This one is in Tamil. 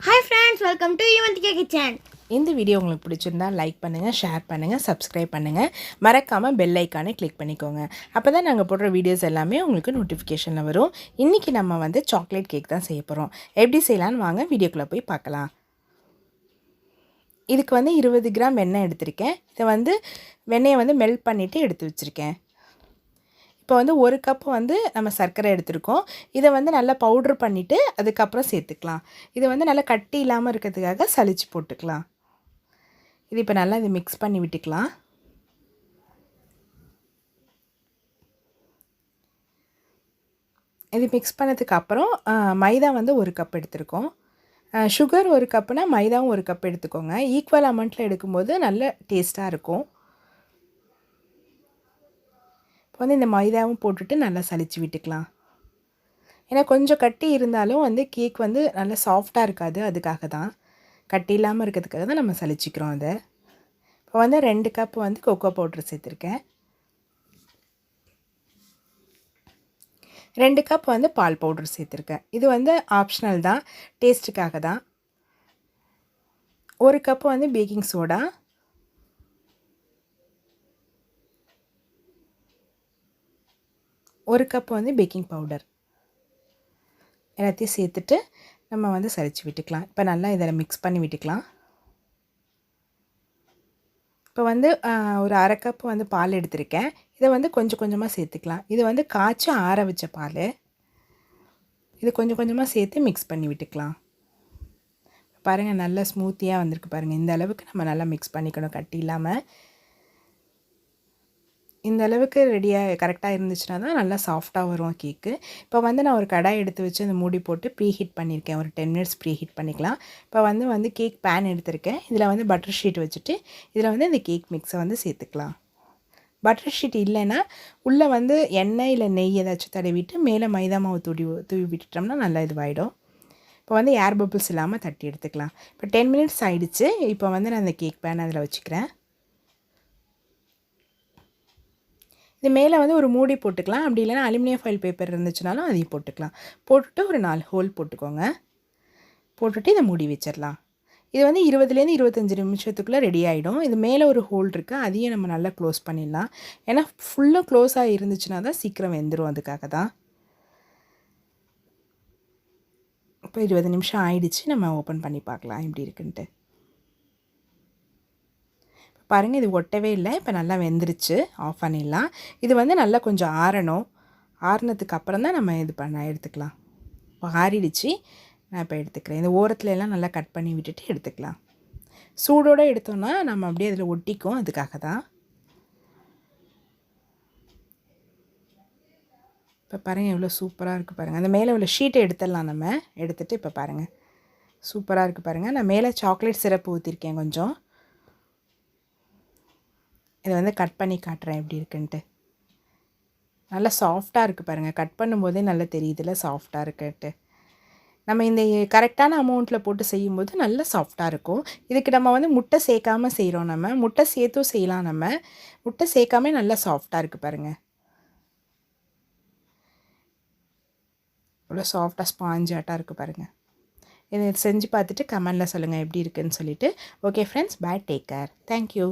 Hi friends, welcome to Yuvanthika kitchen. இந்த வீடியோ உங்களுக்கு பிடிச்சிருந்தா லைக் பண்ணுங்கள், ஷேர் பண்ணுங்கள், சப்ஸ்கிரைப் பண்ணுங்கள். மறக்காமல் பெல் ஐக்கானை கிளிக் பண்ணிக்கோங்க. அப்போ தான் நாங்கள் போடுற வீடியோஸ் எல்லாமே உங்களுக்கு நோட்டிஃபிகேஷனில் வரும். இன்றைக்கி நம்ம வந்து சாக்லேட் கேக் தான் செய்ய போகிறோம். எப்படி செய்யலான்னு வாங்க வீடியோக்குள்ளே போய் பார்க்கலாம். இதுக்கு வந்து 20 கிராம் வெண்ணெய் எடுத்திருக்கேன். இதை வந்து வெண்ணெயை வந்து மெல்ட் பண்ணிவிட்டு எடுத்து வச்சுருக்கேன். இப்போ வந்து ஒரு கப் வந்து நம்ம சர்க்கரை எடுத்துருக்கோம். இதை வந்து நல்லா பவுட்ரு பண்ணிவிட்டு அதுக்கப்புறம் சேர்த்துக்கலாம். இது வந்து நல்லா கட்டி இல்லாமல் இருக்கிறதுக்காக சலிச்சு போட்டுக்கலாம். இது இப்போ நல்லா இது மிக்ஸ் பண்ணி விட்டுக்கலாம். இது மிக்ஸ் பண்ணதுக்கு அப்புறம் மைதா வந்து ஒரு கப் எடுத்துருக்கோம். சுகர் ஒரு கப்புனா மைதாவும் ஒரு கப் எடுத்துக்கோங்க. ஈக்குவல் அமௌண்ட்டில் எடுக்கும்போது நல்ல டேஸ்ட்டாக இருக்கும். இப்போ வந்து இந்த மைதாவும் போட்டுட்டு நல்லா சலிச்சு விட்டுக்கலாம். ஏன்னா கொஞ்சம் கட்டி இருந்தாலும் வந்து கேக் வந்து நல்லா சாஃப்டாக இருக்காது. அதுக்காக தான் கட்டி இல்லாமல் இருக்கிறதுக்காக தான் நம்ம சலிச்சிக்கிறோம் அதை. இப்போ வந்து 2 கப் வந்து கொக்கோ பவுட்ரு சேர்த்துருக்கேன். 2 கப் வந்து பால் பவுட்ரு சேர்த்துருக்கேன். இது வந்து ஆப்ஷனல் தான், டேஸ்ட்டுக்காக தான். 1 கப் வந்து பேக்கிங் சோடா, 1 கப் வந்து பேக்கிங் பவுடர் எல்லாத்தையும் சேர்த்துட்டு நம்ம வந்து சலிச்சு விட்டுக்கலாம். இப்போ நல்லா இதில் மிக்ஸ் பண்ணி விட்டுக்கலாம். இப்போ வந்து ஒரு 1/2 கப் வந்து பால் எடுத்திருக்கேன். இதை வந்து கொஞ்சம் கொஞ்சமாக சேர்த்துக்கலாம். இது வந்து காய்ச்சி ஆற வச்ச பால். இது கொஞ்சம் கொஞ்சமாக சேர்த்து மிக்ஸ் பண்ணி விட்டுக்கலாம். பாருங்கள் நல்லா ஸ்மூத்தியாக வந்திருக்கு பாருங்கள். இந்த அளவுக்கு நம்ம நல்லா மிக்ஸ் பண்ணிக்கணும், கட்டி இல்லாமல். இந்த அளவுக்கு ரெடியாக கரெக்டாக இருந்துச்சுன்னா தான் நல்லா சாஃப்டாக வரும் கேக்கு. இப்போ வந்து நான் ஒரு கடாய் எடுத்து வச்சு அந்த மூடி போட்டு ப்ரீ ஹீட் பண்ணியிருக்கேன். ஒரு 10 மினிட்ஸ் ப்ரீ ஹீட் பண்ணிக்கலாம். இப்போ வந்து கேக் பேன் எடுத்திருக்கேன். இதில் வந்து பட்டர் ஷீட் வச்சுட்டு இதில் வந்து இந்த கேக் மிக்ஸை வந்து சேர்த்துக்கலாம். பட்டர் ஷீட் இல்லைன்னா உள்ளே வந்து எண்ணெய் இல்லை நெய் ஏதாச்சும் தடவிட்டு மேலே மைதா மாவு தூவி விட்டுட்டோம்னா நல்லா இதுவாகிடும். இப்போ வந்து ஏர் பபிள்ஸ் இல்லாமல் தட்டி எடுத்துக்கலாம். இப்போ 10 மினிட்ஸ் ஆகிடுச்சு. இப்போ வந்து நான் இந்த கேக் பேன் அதில் வச்சுக்கிறேன். இது மேலே வந்து ஒரு மூடி போட்டுக்கலாம். அப்படி இல்லைனா அலுமினியம் ஃபாயில் பேப்பர் இருந்துச்சுனாலும் அதையும் போட்டுக்கலாம். போட்டுட்டு ஒரு 4 ஹோல் போட்டுக்கோங்க. போட்டுட்டு இதை மூடி வச்சிடலாம். இது வந்து 20லேருந்து 25 நிமிஷத்துக்குள்ளே ரெடி ஆகிடும். இது மேலே ஒரு ஹோல் இருக்குது, அதையும் நம்ம நல்லா க்ளோஸ் பண்ணிடலாம். ஏன்னா ஃபுல்லாக க்ளோஸாக இருந்துச்சுன்னா தான் சீக்கிரம் வெந்துடும். அதுக்காக தான். இப்போ 20 நிமிஷம் ஆயிடுச்சு. நம்ம ஓப்பன் பண்ணி பார்க்கலாம் எப்படி இருக்குன்ட்டு. பாருங்கள், இது ஒட்டவே இல்லை. இப்போ நல்லா வெந்துருச்சு. ஆஃப் பண்ணிடலாம். இது வந்து நல்லா கொஞ்சம் ஆறணும். ஆறினதுக்கு அப்புறம் தான் நம்ம இது எடுத்துக்கலாம். இப்போ ஆறிடுச்சு. நான் இப்போ எடுத்துக்கிறேன். இந்த ஓரத்துல எல்லாம் நல்லா கட் பண்ணி விட்டுட்டு எடுத்துக்கலாம். சூடோடு எடுத்தோன்னா நம்ம அப்படியே அதில் ஒட்டிக்கும். அதுக்காக தான். இப்போ பாருங்கள் எவ்வளோ சூப்பராக இருக்குது பாருங்கள். அந்த மேலே உள்ள ஷீட்டை எடுத்துடலாம். நம்ம எடுத்துகிட்டு இப்போ பாருங்கள் சூப்பராக இருக்குது பாருங்கள். நான் மேலே சாக்லேட் சிரப்பு ஊற்றிருக்கேன் கொஞ்சம். இதை வந்து கட் பண்ணி காட்டுறேன் எப்படி இருக்குன்ட்டு. நல்லா சாஃப்டாக இருக்குது பாருங்கள். கட் பண்ணும்போதே நல்லா தெரியுதுல சாஃப்டாக இருக்குன்ட்டு. நம்ம இந்த கரெக்டான அமௌண்ட்டில் போட்டு செய்யும்போது நல்லா சாஃப்டாக இருக்கும். இதுக்கு நம்ம வந்து முட்டை சேர்க்காமல் செய்கிறோம். நம்ம முட்டை சேர்த்தும் செய்யலாம். நம்ம முட்டை சேர்க்காம நல்லா சாஃப்டாக இருக்குது பாருங்கள். இவ்வளோ சாஃப்டாக ஸ்பாஞ்சாட்டாக இருக்குது பாருங்கள். இதை செஞ்சு பார்த்துட்டு கமெண்டில் சொல்லுங்கள் எப்படி இருக்குதுன்னு சொல்லிவிட்டு. Okay friends, bye, take care, thank you.